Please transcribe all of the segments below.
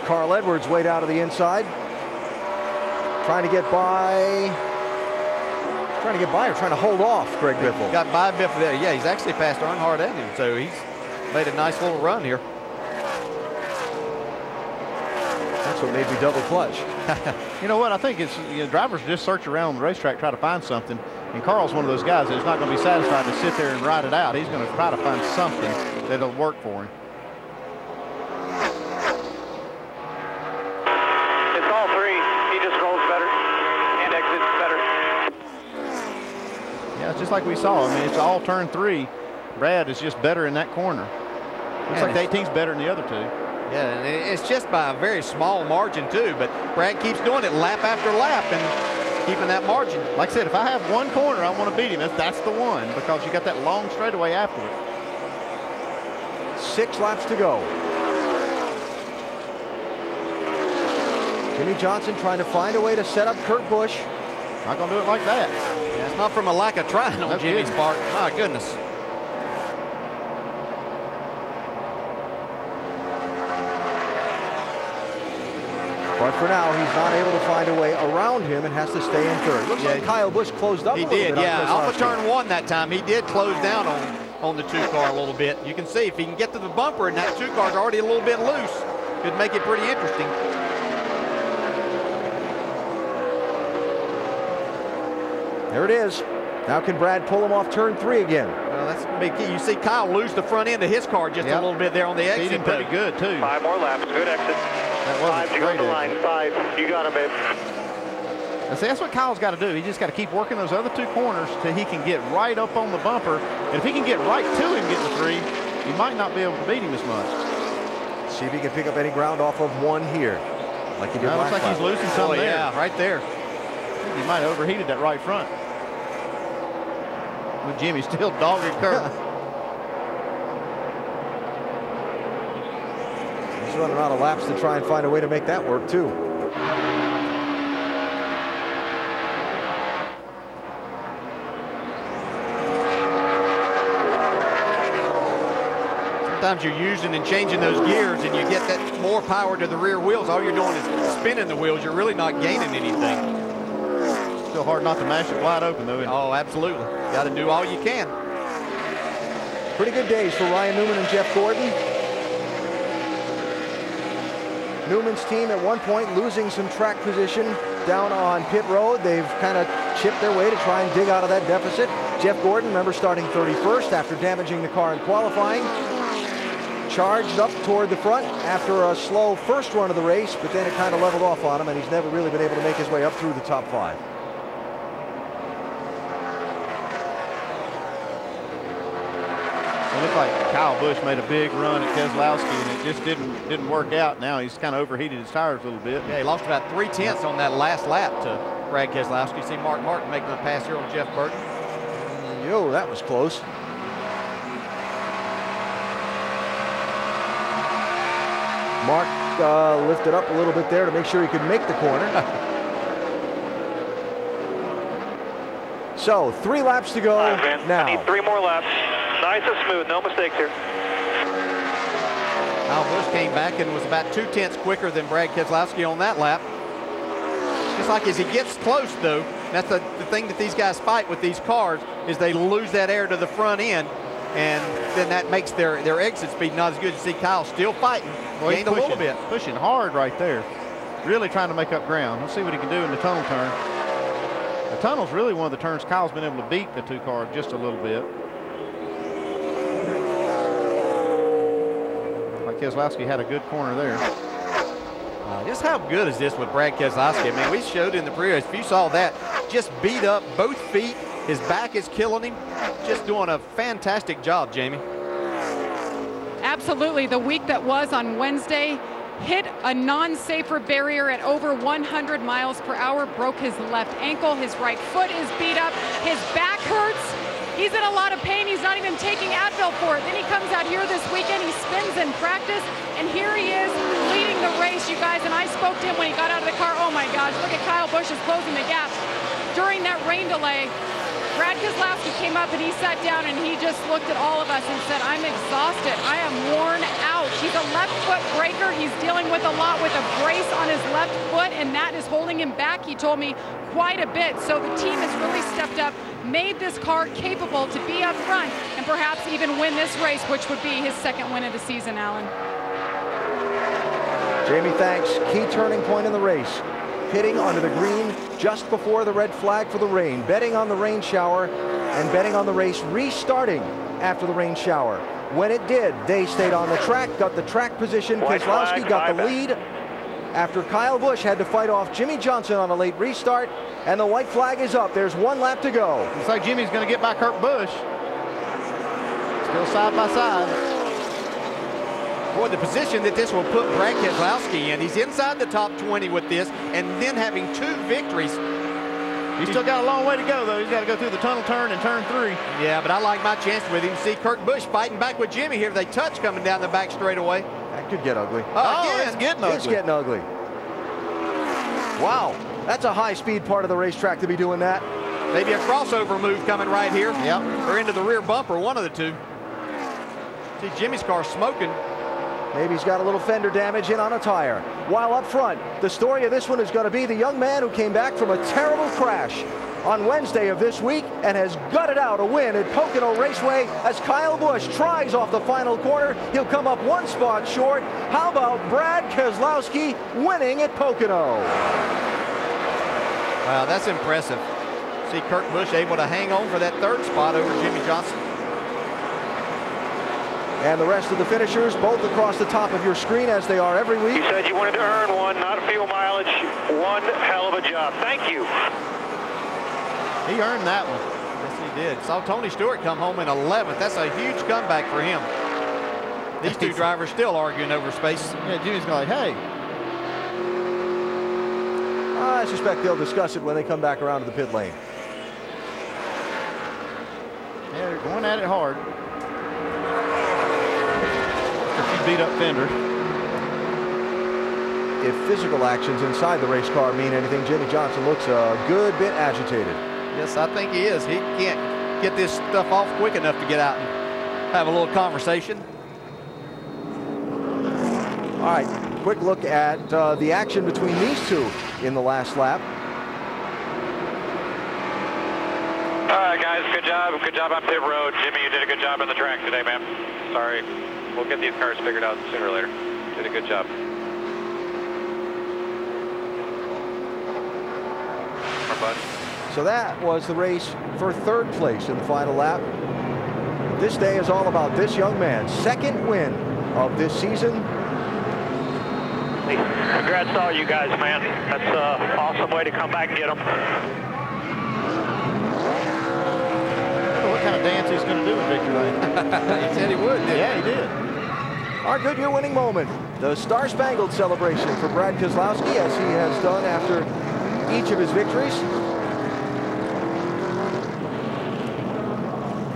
Carl Edwards way down to the inside. Trying to get by or trying to hold off Greg Biffle? Got by Biffle there. Yeah, he's actually passed Earnhardt and him, so he's made a nice little run here. That's what made me double clutch. You know what? I think it's drivers just search around the racetrack, try to find something. And Carl's one of those guys that's not going to be satisfied to sit there and ride it out. He's going to try to find something that'll work for him. It's all three. He just rolls better and exits better. Yeah, it's just like we saw. I mean, it's all turn 3. Brad is just better in that corner. Looks like the 18's better than the other two. Yeah, and it's just by a very small margin too, but Brad keeps doing it lap after lap and keeping that margin. Like I said, if I have one corner I want to beat him, that's the one, because you got that long straightaway afterward. 6 laps to go. Jimmy Johnson trying to find a way to set up Kurt Busch. Not going to do it like that. Yeah, it's not from a lack of trying on Jimmy's part. My goodness. But for now, he's not able to find a way around him and has to stay in third. Looks like Kyle Busch closed up a little bit. He did, yeah. Off of turn 1 that time, he did close down on the 2-car a little bit. You can see if he can get to the bumper and that 2-car's already a little bit loose, could make it pretty interesting. There it is. Now can Brad pull him off turn 3 again? Well, that's a big key. You see Kyle lose the front end of his car just a little bit there on the exit. Feeding pretty good, too. 5 more laps. Good exit. 5 to go to the line. 5. You got him, babe. And see, that's what Kyle's got to do. He just got to keep working those other 2 corners till he can get right up on the bumper. And if he can get right to him getting the 3, he might not be able to beat him as much. See if he can pick up any ground off of 1 here. Like he did last looks like he's losing something there. Yeah, right there. I think he might have overheated that right front. With Jimmy still dogging Kurt. He's running out of laps to try and find a way to make that work, too. Sometimes you're using and changing those gears and you get that more power to the rear wheels. All you're doing is spinning the wheels. You're really not gaining anything. Still hard not to mash it wide open, though. Oh, absolutely. Got to do all you can. Pretty good days for Ryan Newman and Jeff Gordon. Newman's team at one point losing some track position down on pit road. They've kind of chipped their way to try and dig out of that deficit. Jeff Gordon, remember, starting 31st after damaging the car in qualifying. Charged up toward the front after a slow first run of the race, but then it kind of leveled off on him, and he's never really been able to make his way up through the top 5. It looked like Kyle Busch made a big run at Keselowski, and it just didn't work out. Now he's kind of overheated his tires a little bit. Yeah, he lost about 3/10 on that last lap to Brad Keselowski. See Mark Martin making a pass here on Jeff Burton. Yo, that was close. Mark lifted up a little bit there to make sure he could make the corner. So 3 laps to go now. I need 3 more laps. Nice and smooth, no mistakes here. Kyle Busch came back and was about 2/10 quicker than Brad Keselowski on that lap. Just like as he gets close, though, that's the thing that these guys fight with these cars, is they lose that air to the front end, and then that makes their exit speed not as good. You see Kyle still fighting, well, gained a little bit. Pushing hard right there. Really trying to make up ground. Let's see what he can do in the tunnel turn. The tunnel's really one of the turns Kyle's been able to beat the 2-car just a little bit. Like Keselowski had a good corner there. Just how good is this with Brad Keselowski? I mean, we showed in the pre-race, if you saw that, just beat up both feet. His back is killing him. Just doing a fantastic job, Jamie. Absolutely. The week that was on Wednesday, hit a non-safer barrier at over 100 miles per hour, broke his left ankle, his right foot is beat up, his back hurts. He's in a lot of pain. He's not even taking Advil for it. Then he comes out here this weekend, he spins in practice, and here he is leading the race, you guys. And I spoke to him when he got out of the car. Oh my gosh, look at Kyle Busch is closing the gap. During that rain delay, Brad Keselowski came up and he sat down and he just looked at all of us and said, I'm exhausted. I am worn out. He's a left foot braker. He's dealing with a lot with a brace on his left foot, and that is holding him back, he told me, quite a bit. So the team has really stepped up, made this car capable to be up front and perhaps even win this race, which would be his second win of the season, Alan. Jamie, thanks. Key turning point in the race. Hitting onto the green just before the red flag for the rain. Betting on the rain shower and betting on the race restarting after the rain shower. When it did, they stayed on the track, got the track position. Keselowski got the lead after Kyle Busch had to fight off Jimmy Johnson on a late restart, and the white flag is up. There's 1 lap to go. Looks like Jimmy's going to get by Kurt Busch. Still side by side. Boy, the position that this will put Brad Keselowski in. He's inside the top 20 with this, and then having 2 victories. He's still got a long way to go, though. He's got to go through the tunnel turn and turn 3. Yeah, but I like my chance with him. See Kurt Busch fighting back with Jimmy here. They touch coming down the back straightaway. That could get ugly. Again. It's getting ugly. It's getting ugly. Wow, that's a high-speed part of the racetrack to be doing that. Maybe a crossover move coming right here. Yep. Or into the rear bumper, one of the two. See Jimmy's car smoking. Maybe he's got a little fender damage in on a tire. While up front, the story of this one is going to be the young man who came back from a terrible crash on Wednesday of this week and has gutted out a win at Pocono Raceway as Kyle Busch tries off the final corner. He'll come up 1 spot short. How about Brad Keselowski winning at Pocono? Wow, that's impressive. See Kurt Busch able to hang on for that 3rd spot over Jimmy Johnson. And the rest of the finishers both across the top of your screen as they are every week. You said you wanted to earn one, not fuel mileage. One hell of a job. Thank you. He earned that one. Yes, he did. Saw Tony Stewart come home in 11th. That's a huge comeback for him. These 2 drivers still arguing over space. Yeah, Jimmy's going like, hey. I suspect they'll discuss it when they come back around to the pit lane. Yeah, they're going at it hard. Beat up fender. If physical actions inside the race car mean anything, Jimmy Johnson looks a good bit agitated. Yes, I think he is. He can't get this stuff off quick enough to get out and have a little conversation. All right, quick look at the action between these 2 in the last lap. All right, guys, good job. Good job on pit road. Jimmy, you did a good job on the track today, man. Sorry. We'll get these cars figured out sooner or later. Did a good job. So that was the race for 3rd place in the final lap. This day is all about this young man. 2nd win of this season. Hey, congrats to all you guys, man. That's an awesome way to come back and get them. What kind of dance he's going to do in victory lane? He said he would, didn't he? Yeah, he did. Our Goodyear winning moment, the Star-Spangled celebration for Brad Keselowski, as he has done after each of his victories.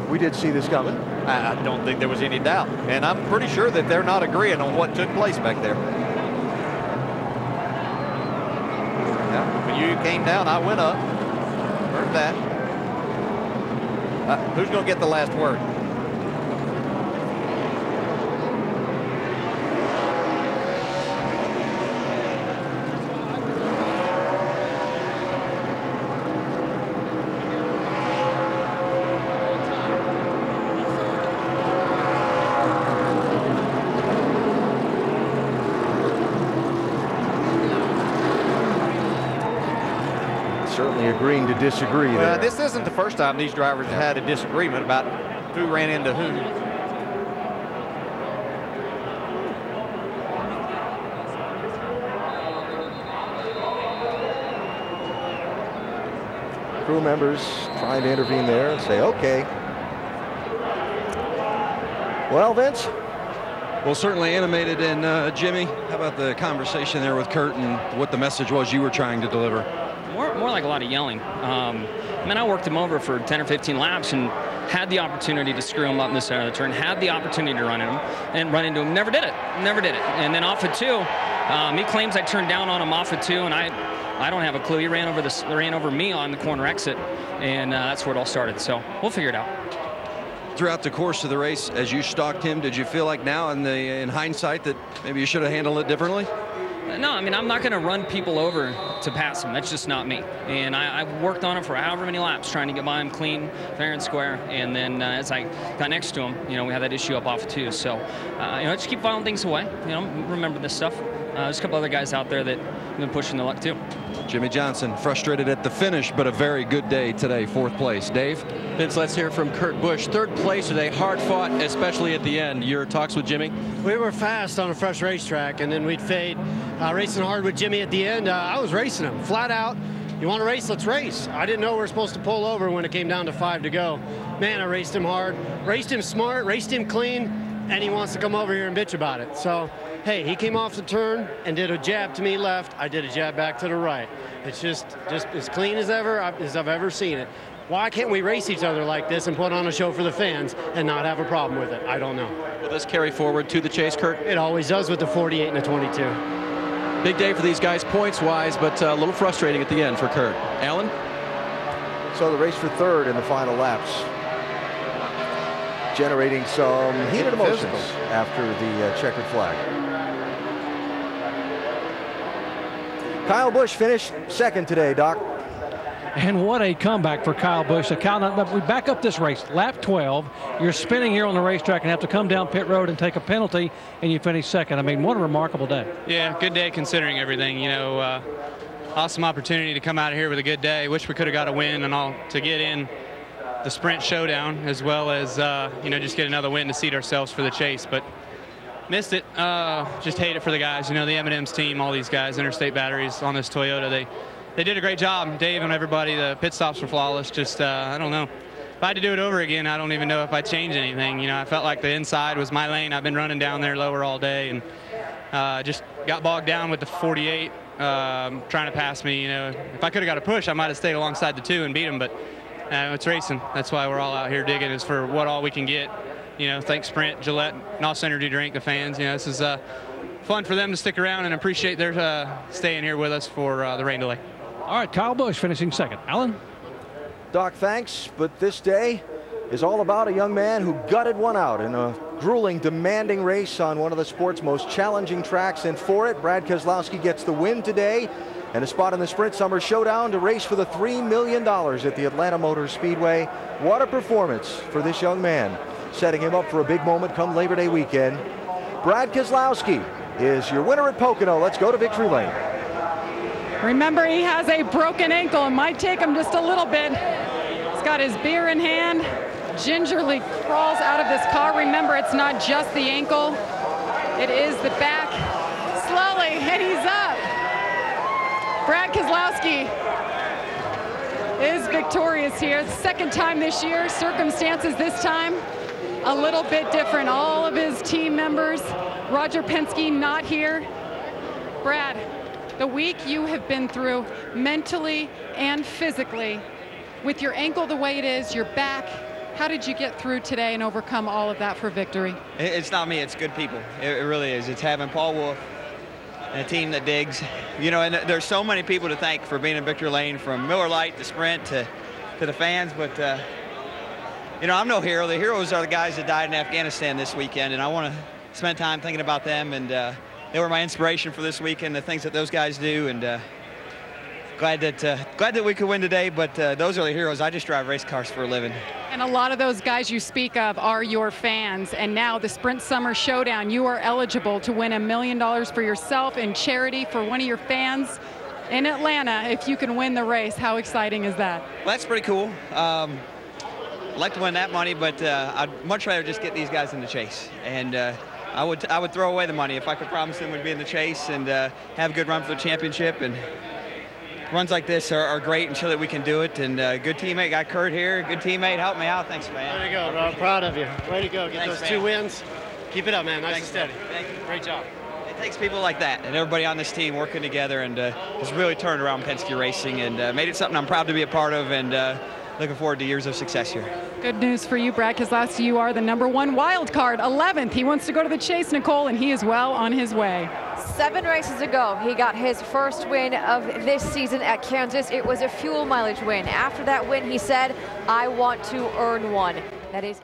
We did see this coming. I don't think there was any doubt. And I'm pretty sure that they're not agreeing on what took place back there. Yeah, when you came down, I went up. Heard that. Who's going to get the last word? Certainly agreeing to disagree there. Well, this isn't the first time these drivers have had a disagreement about who ran into who. Crew members trying to intervene there and say, okay. Well, Vince? Well, certainly animated. And Jimmy, how about the conversation there with Kurt and what the message was you were trying to deliver? More like a lot of yelling. I mean, I worked him over for 10 or 15 laps and had the opportunity to screw him up in the center of the turn, had the opportunity to run into him, never did it. And then off of 2, he claims I turned down on him off of 2, and I don't have a clue. He ran over me on the corner exit, and that's where it all started. So we'll figure it out. Throughout the course of the race, as you stalked him, did you feel like now in hindsight that maybe you should have handled it differently? No, I mean, I'm not going to run people over to pass him. That's just not me. And I worked on it for however many laps, trying to get by him clean, fair and square. And then as I got next to him, we had that issue up off too. So, just keep filing things away. Remember this stuff. There's a couple other guys out there that have been pushing the luck too. Jimmie Johnson frustrated at the finish, but a very good day today, 4th place. Dave? Vince, let's hear from Kurt Busch. 3rd place today, hard fought, especially at the end. Your talks with Jimmy? We were fast on a fresh racetrack, and then we'd fade. Racing hard with Jimmy at the end, I was racing him flat out. You want to race? Let's race. I didn't know we were supposed to pull over when it came down to 5 to go. Man, I raced him hard, raced him smart, raced him clean, and he wants to come over here and bitch about it. So, hey, he came off the turn and did a jab to me left. I did a jab back to the right. It's just as clean as I've ever seen it. Why can't we race each other like this and put on a show for the fans and not have a problem with it? I don't know. Will this carry forward to the chase, Kurt? It always does with the 48 and the 22. Big day for these guys points-wise, but a little frustrating at the end for Kurt. Alan? So the race for 3rd in the final laps, generating some heated emotions after the checkered flag. Kyle Busch finished 2nd today, Doc. And what a comeback for Kyle Busch. So Kyle, we back up this race, lap 12. You're spinning here on the racetrack and have to come down pit road and take a penalty, and you finish 2nd. I mean, what a remarkable day. Yeah, good day considering everything. Awesome opportunity to come out of here with a good day. Wish we could have got a win and all to get in the sprint showdown, as well as just get another win to seed ourselves for the chase. But missed it. Just hate it for the guys. The M&M's team, all these guys, Interstate Batteries on this Toyota. They did a great job. Dave and everybody, the pit stops were flawless. Just, I don't know. If I had to do it over again, I don't even know if I'd change anything. I felt like the inside was my lane. I've been running down there lower all day and just got bogged down with the 48 trying to pass me. If I could have got a push, I might have stayed alongside the 2 and beat him, but it's racing. That's why we're all out here digging, is for what all we can get. Thanks Sprint, Gillette, NOS Energy Drink, the fans. This is fun for them to stick around, and appreciate their staying here with us for the rain delay. All right, Kyle Busch finishing 2nd. Alan? Doc, thanks, but this day is all about a young man who gutted one out in a grueling, demanding race on one of the sport's most challenging tracks, and for it, Brad Keselowski gets the win today and a spot in the Sprint Summer Showdown to race for the $3 million at the Atlanta Motor Speedway. What a performance for this young man, setting him up for a big moment come Labor Day weekend. Brad Keselowski is your winner at Pocono. Let's go to victory lane. Remember, he has a broken ankle. It might take him just a little bit. He's got his beer in hand, gingerly crawls out of this car. Remember, it's not just the ankle, it is the back. Slowly, and he's up. Brad Keselowski is victorious here. 2nd time this year. Circumstances this time a little bit different. All of his team members, Roger Penske not here. Brad, the week you have been through mentally and physically, with your ankle the way it is, your back, how did you get through today and overcome all of that for victory? It's not me, it's good people. It really is. It's having Paul Wolf and a team that digs. And there's so many people to thank for being in victory lane, from Miller Lite to Sprint to the fans. But, I'm no hero. The heroes are the guys that died in Afghanistan this weekend, and I want to spend time thinking about them. And they were my inspiration for this weekend, the things that those guys do. And glad that we could win today, but those are the heroes. I just drive race cars for a living. And a lot of those guys you speak of are your fans. And now the Sprint Summer Showdown, you are eligible to win $1 million for yourself in charity for one of your fans in Atlanta if you can win the race. How exciting is that? Well, that's pretty cool. I'd like to win that money, but I'd much rather just get these guys in the chase. And I would throw away the money if I could promise them we'd be in the chase and have a good run for the championship. And runs like this are great and show that we can do it. And good teammate, got Kurt here. Good teammate, help me out. Thanks, man. Way to go, Rob. Proud of you. Way to go. Get those 2 wins. Keep it up, man. Nice and steady. Thank you. Great job. It takes people like that and everybody on this team working together, and has really turned around Penske Racing and made it something I'm proud to be a part of. And the looking forward to years of success here. Good news for you, Brad Keselowski. You are the #1 wild card, 11th. He wants to go to the chase, Nicole, and he is well on his way. 7 races ago, he got his first win of this season at Kansas. It was a fuel mileage win. After that win, he said, I want to earn one. That is